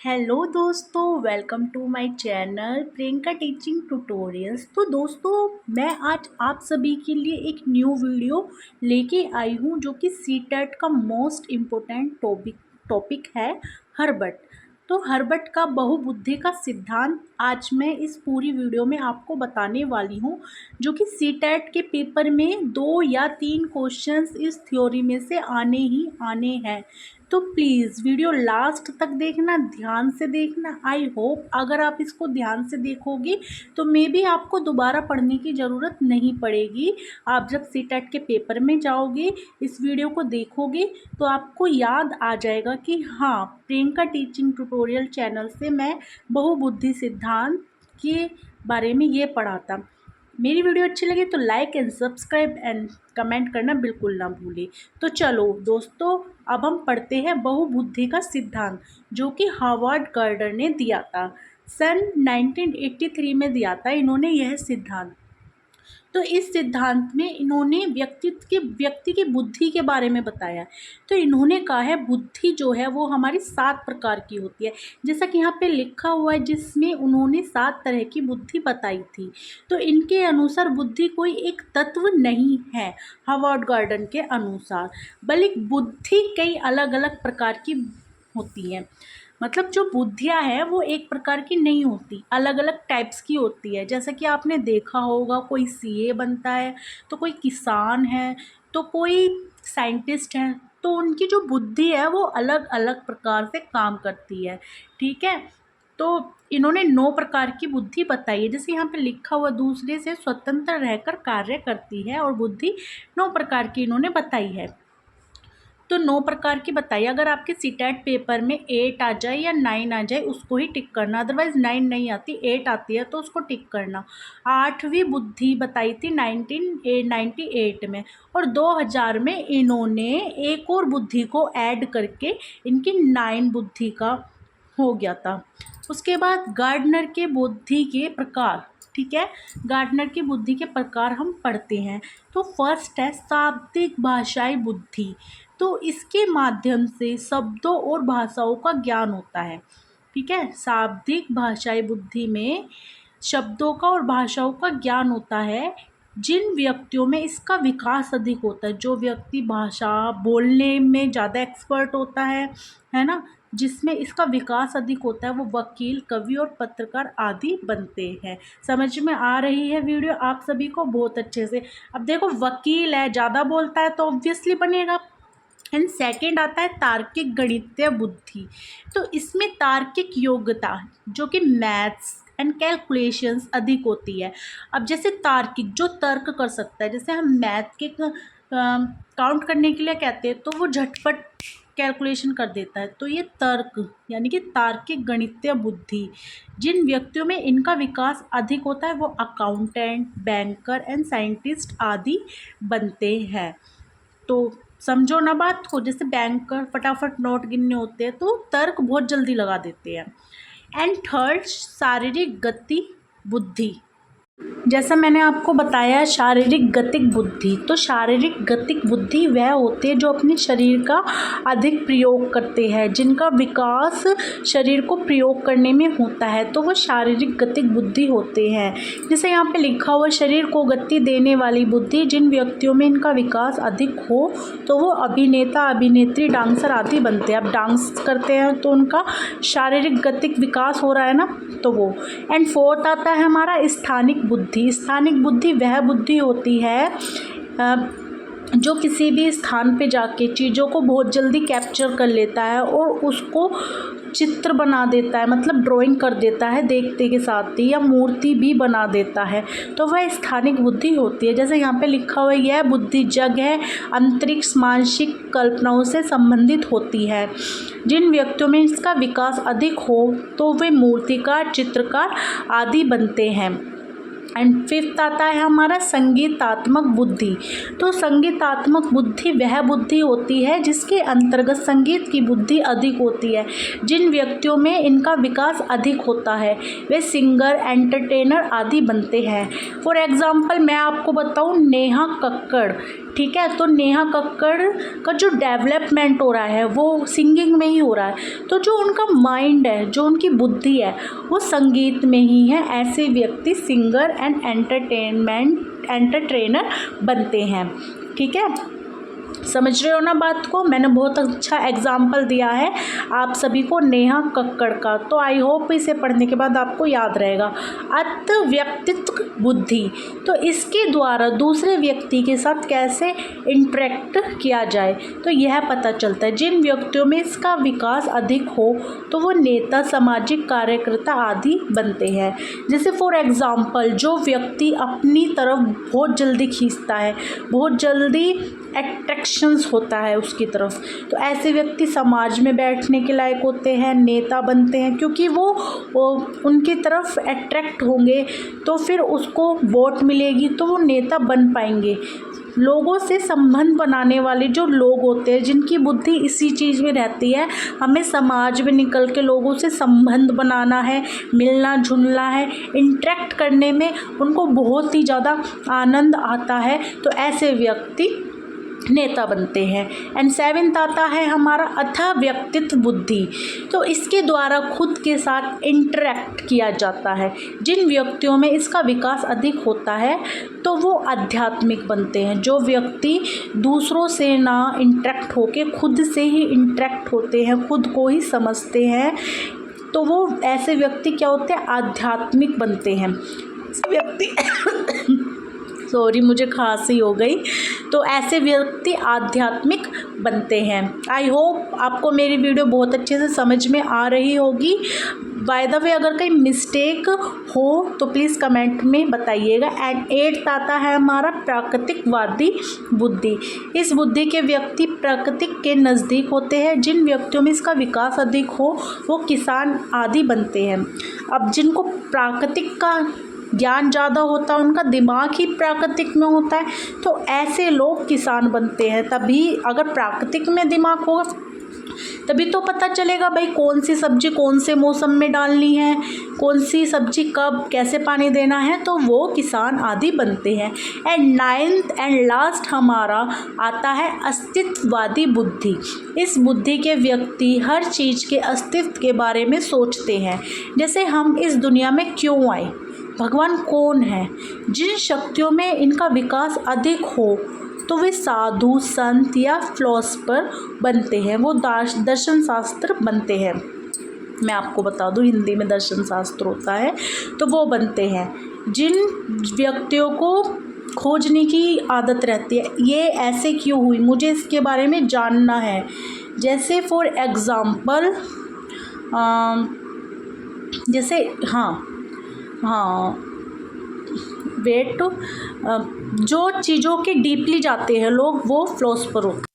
Hello दोस्तों, welcome to my channel Priyanka teaching tutorials. तो दोस्तों, मैं आज आप सभी के लिए एक न्यू वीडियो लेके आई हूँ जो कि सीटेट का मोस्ट इम्पोर्टेंट टॉपिक है हर्बट। तो हर्बट का बहुबुद्धि का सिद्धांत आज मैं इस पूरी वीडियो में आपको बताने वाली हूँ, जो कि सीटेट के पेपर में 2 या 3 क्वेश्चंस इस थ्योरी में से आने ही आने हैं। तो प्लीज़ वीडियो लास्ट तक देखना, ध्यान से देखना। आई होप अगर आप इसको ध्यान से देखोगे तो मे बी आपको दोबारा पढ़ने की ज़रूरत नहीं पड़ेगी। आप जब सीटेट के पेपर में जाओगे, इस वीडियो को देखोगे तो आपको याद आ जाएगा कि हाँ, प्रियंका टीचिंग ट्यूटोरियल चैनल से मैं बहुबुद्धि सिद्धांत के बारे में ये पढ़ा था। मेरी वीडियो अच्छी लगी तो like and subscribe and comment करना बिल्कुल ना भूलें। तो चलो दोस्तों, अब हम पढ़ते हैं बहुबुद्धि का सिद्धांत, जो कि हार्वर्ड गर्डर ने दिया था। सन 1983 में दिया था इन्होंने यह सिद्धांत। तो इस सिद्धांत में इन्होंने व्यक्ति की बुद्धि के बारे में बताया। तो इन्होंने कहा है बुद्धि जो है वो हमारी 7 प्रकार की होती है, जैसा कि यहाँ पे लिखा हुआ है, जिसमें उन्होंने 7 तरह की बुद्धि बताई थी। तो इनके अनुसार बुद्धि कोई एक तत्व नहीं है हार्वर्ड गार्डन के अनुसार, बल्कि बुद्धि कई अलग अलग प्रकार की होती है। मतलब जो बुद्धियाँ हैं वो एक प्रकार की नहीं होती, अलग अलग टाइप्स की होती है। जैसा कि आपने देखा होगा, कोई सीए बनता है, तो कोई किसान है, तो कोई साइंटिस्ट है, तो उनकी जो बुद्धि है वो अलग अलग प्रकार से काम करती है। ठीक है, तो इन्होंने 9 प्रकार की बुद्धि बताई है। जैसे यहाँ पे लिखा हुआ, दूसरे से स्वतंत्र रहकर कार्य करती है, और बुद्धि 9 प्रकार की इन्होंने बताई है। तो 9 प्रकार की बताइए। अगर आपके सीटेट पेपर में 8 आ जाए या 9 आ जाए, उसको ही टिक करना। अदरवाइज़ 9 नहीं आती, 8 आती है तो उसको टिक करना। 8वीं बुद्धि बताई थी 1998 में, और 2000 में इन्होंने एक और बुद्धि को ऐड करके इनकी 9 बुद्धि का हो गया था। उसके बाद गार्डनर के बुद्धि के प्रकार। ठीक है, गार्डनर की बुद्धि के प्रकार हम पढ़ते हैं। तो फर्स्ट है शाब्दिक भाषाई बुद्धि। तो इसके माध्यम से शब्दों और भाषाओं का ज्ञान होता है। ठीक है, शाब्दिक भाषाई बुद्धि में शब्दों का और भाषाओं का ज्ञान होता है। जिन व्यक्तियों में इसका विकास अधिक होता है, जो व्यक्ति भाषा बोलने में ज़्यादा एक्सपर्ट होता है ना, जिसमें इसका विकास अधिक होता है, वो वकील, कवि और पत्रकार आदि बनते हैं। समझ में आ रही है वीडियो आप सभी को बहुत अच्छे से? अब देखो, वकील है, ज़्यादा बोलता है तो ऑब्वियसली बनेगा। एंड सेकेंड आता है तार्किक गणितीय बुद्धि। तो इसमें तार्किक योग्यता, जो कि मैथ्स एंड कैलकुलेशंस अधिक होती है। अब जैसे तार्किक, जो तर्क कर सकता है, जैसे हम मैथ के काउंट करने के लिए कहते हैं तो वो झटपट कैलकुलेशन कर देता है। तो ये तर्क यानी कि तार्किक गणितीय बुद्धि, जिन व्यक्तियों में इनका विकास अधिक होता है वो अकाउंटेंट, बैंकर एंड साइंटिस्ट आदि बनते हैं। तो समझो ना बात को, जैसे बैंकर फटाफट नोट गिनने होते हैं तो तर्क बहुत जल्दी लगा देते हैं। एंड थर्ड, शारीरिक गति बुद्धि। जैसा मैंने आपको बताया, शारीरिक गतिक बुद्धि। तो शारीरिक गतिक बुद्धि वह होते हैं जो अपने शरीर का अधिक प्रयोग करते हैं, जिनका विकास शरीर को प्रयोग करने में होता है, तो वो शारीरिक गतिक बुद्धि होते हैं। जैसे यहाँ पे लिखा हुआ, शरीर को गति देने वाली बुद्धि, जिन व्यक्तियों में इनका विकास अधिक हो तो वो अभिनेता, अभिनेत्री, डांसर आदि बनते हैं। अब डांस करते हैं तो उनका शारीरिक गतिक विकास हो रहा है ना, तो वो। एंड फोर्थ आता है हमारा स्थानिक बुद्धि। स्थानिक बुद्धि वह बुद्धि होती है जो किसी भी स्थान पे जाके चीज़ों को बहुत जल्दी कैप्चर कर लेता है और उसको चित्र बना देता है, मतलब ड्राइंग कर देता है देखते के साथ ही, या मूर्ति भी बना देता है, तो वह स्थानिक बुद्धि होती है। जैसे यहाँ पे लिखा हुआ है, यह बुद्धि जगह, अंतरिक्ष, मानसिक कल्पनाओं से संबंधित होती है। जिन व्यक्तियों में इसका विकास अधिक हो तो वे मूर्तिकार, चित्रकार आदि बनते हैं। एंड फिफ्थ आता है हमारा संगीतात्मक बुद्धि। तो संगीतात्मक बुद्धि वह बुद्धि होती है जिसके अंतर्गत संगीत की बुद्धि अधिक होती है। जिन व्यक्तियों में इनका विकास अधिक होता है वे सिंगर, एंटरटेनर आदि बनते हैं। फॉर एग्जाम्पल मैं आपको बताऊं, नेहा कक्कड़, ठीक है। तो नेहा कक्कड़ का जो डेवलपमेंट हो रहा है वो सिंगिंग में ही हो रहा है। तो जो उनका माइंड है, जो उनकी बुद्धि है, वो संगीत में ही है। ऐसे व्यक्ति सिंगर एंड एंटरटेनर बनते हैं। ठीक है, समझ रहे हो ना बात को। मैंने बहुत अच्छा एग्जाम्पल दिया है आप सभी को नेहा कक्कड़ का, तो आई होप इसे पढ़ने के बाद आपको याद रहेगा। अत व्यक्तित्व बुद्धि, तो इसके द्वारा दूसरे व्यक्ति के साथ कैसे इंटरेक्ट किया जाए, तो यह पता चलता है। जिन व्यक्तियों में इसका विकास अधिक हो तो वो नेता, सामाजिक कार्यकर्ता आदि बनते हैं। जैसे फॉर एग्ज़ाम्पल, जो व्यक्ति अपनी तरफ बहुत जल्दी खींचता है, बहुत जल्दी अट्रैक्शंस होता है उसकी तरफ, तो ऐसे व्यक्ति समाज में बैठने के लायक होते हैं, नेता बनते हैं, क्योंकि वो उनकी तरफ अट्रैक्ट होंगे तो फिर उसको वोट मिलेगी तो वो नेता बन पाएंगे। लोगों से संबंध बनाने वाले जो लोग होते हैं, जिनकी बुद्धि इसी चीज़ में रहती है, हमें समाज में निकल के लोगों से संबंध बनाना है, मिलना जुलना है, इंटरेक्ट करने में उनको बहुत ही ज़्यादा आनंद आता है, तो ऐसे व्यक्ति नेता बनते हैं। एंड 7th आता है हमारा अथः व्यक्तित्व बुद्धि, तो इसके द्वारा खुद के साथ इंटरेक्ट किया जाता है। जिन व्यक्तियों में इसका विकास अधिक होता है तो वो आध्यात्मिक बनते हैं। जो व्यक्ति दूसरों से ना इंटरेक्ट होके खुद से ही इंटरेक्ट होते हैं, खुद को ही समझते हैं, तो वो ऐसे व्यक्ति क्या होते हैं, आध्यात्मिक बनते हैं। व्यक्ति सॉरी, मुझे खांसी हो गई। तो ऐसे व्यक्ति आध्यात्मिक बनते हैं। आई होप आपको मेरी वीडियो बहुत अच्छे से समझ में आ रही होगी। बाय द वे, अगर कहीं मिस्टेक हो तो प्लीज़ कमेंट में बताइएगा। एंड 8th आता है हमारा प्राकृतिकवादी बुद्धि। इस बुद्धि के व्यक्ति प्राकृतिक के नज़दीक होते हैं। जिन व्यक्तियों में इसका विकास अधिक हो वो किसान आदि बनते हैं। अब जिनको प्राकृतिक का ज्ञान ज़्यादा होता है, उनका दिमाग ही प्राकृतिक में होता है, तो ऐसे लोग किसान बनते हैं। तभी अगर प्राकृतिक में दिमाग होगा तभी तो पता चलेगा भाई कौन सी सब्जी कौन से मौसम में डालनी है, कौन सी सब्जी कब कैसे पानी देना है, तो वो किसान आदि बनते हैं। एंड 9th एंड लास्ट हमारा आता है अस्तित्ववादी बुद्धि। इस बुद्धि के व्यक्ति हर चीज़ के अस्तित्व के बारे में सोचते हैं। जैसे हम इस दुनिया में क्यों आए, भगवान कौन है। जिन शक्तियों में इनका विकास अधिक हो तो वे साधु, संत या फिलोसफर बनते हैं, वो दर्शन शास्त्र बनते हैं। मैं आपको बता दूं, हिंदी में दर्शन शास्त्र होता है, तो वो बनते हैं। जिन व्यक्तियों को खोजने की आदत रहती है, ये ऐसे क्यों हुई, मुझे इसके बारे में जानना है। जैसे फॉर एग्ज़ाम्पल, जैसे वेट जो चीज़ों के डीपली जाते हैं लोग, वो फिलोसफर होते हैं।